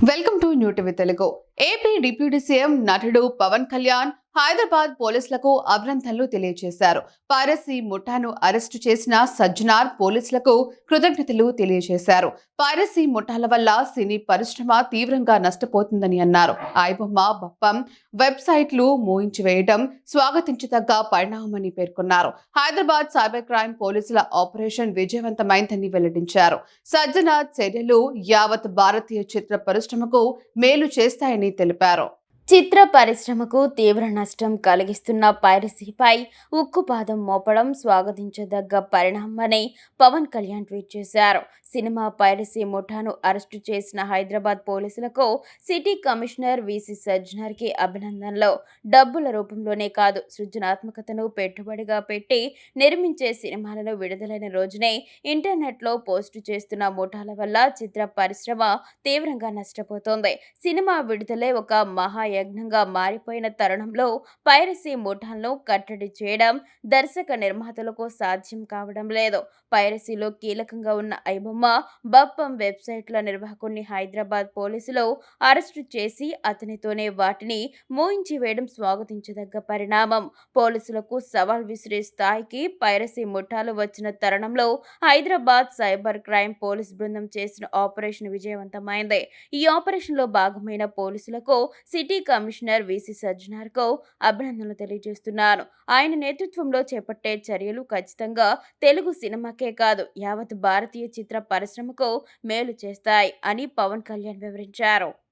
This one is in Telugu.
Welcome to new TV Telugu. AP deputy CM నటుడు పవన్ కళ్యాణ్ హైదరాబాద్ పోలీసులకు అభినందనలు తెలియజేశారు. పైరసీ ముఠాను అరెస్టు చేసిన సజ్జనార్ పోలీసులకు కృతజ్ఞతలు తెలియజేశారు. పైరసీ ముఠాల వల్ల సినీ పరిశ్రమ తీవ్రంగా నష్టపోతుందని అన్నారు. ఐబొమ్మ బప్పం వెబ్సైట్లు మూయించివేయడం స్వాగతించదగ్గ పరిణామమని పేర్కొన్నారు. హైదరాబాద్ సైబర్ క్రైమ్ పోలీసుల ఆపరేషన్ విజయవంతమైందని వెల్లడించారు. సజ్జనార్ చర్యలు యావత్ భారతీయ చిత్ర పరిశ్రమకు మేలు చేస్తాయని తెలిపారు. చిత్ర పరిశ్రమకు తీవ్ర నష్టం కలిగిస్తున్న పైరసీపై ఉక్కుపాదం మోపడం స్వాగతించదగ్గ పరిణామమని పవన్ కళ్యాణ్ ట్వీట్ చేశారు. సినిమా పైరసీ ముఠాను అరెస్టు చేసిన హైదరాబాద్ పోలీసులకు సిటీ కమిషనర్ విసి సజ్జనార్కి అభినందనలు. డబ్బుల రూపంలోనే కాదు, సృజనాత్మకతను పెట్టుబడిగా పెట్టి నిర్మించే సినిమాలను విడుదలైన రోజునే ఇంటర్నెట్లో పోస్టు చేస్తున్న ముఠాల వల్ల చిత్ర పరిశ్రమ తీవ్రంగా నష్టపోతోంది. సినిమా విడుదలే ఒక మహాయజ్ఞంగా మారిపోయిన తరుణంలో పైరసీ ముఠాలను కట్టడి చేయడం దర్శక నిర్మాతలకు సాధ్యం కావడం లేదు. పైరసీలో కీలకంగా ఉన్న ఐబొమ్మ బప్పం వెబ్సైట్ల నిర్వాహకుడిని హైదరాబాద్ పోలీసులు అరెస్టు చేసి అతనితోనే వాటిని మూయించి వేయడం స్వాగతించదగ్గ పరిణామం. పోలీసులకు సవాల్ విసిరే స్థాయికి పైరసీ ముఠాలు వచ్చిన తరుణంలో హైదరాబాద్ సైబర్ క్రైమ్ పోలీస్ బృందం చేసిన ఆపరేషన్ విజయవంతమైంది. ఈ ఆపరేషన్లో భాగమైన పోలీసులకు సిటీ కమిషనర్ విసి సజ్జనార్కు అభినందనలు తెలియజేస్తున్నాను. ఆయన నేతృత్వంలో చేపట్టే చర్యలు ఖచ్చితంగా తెలుగు సినిమాకే కాదు, యావత్ భారతీయ చిత్ర పరిశ్రమకు మేలు చేస్తాయి అని పవన్ కళ్యాణ్ వివరించారు.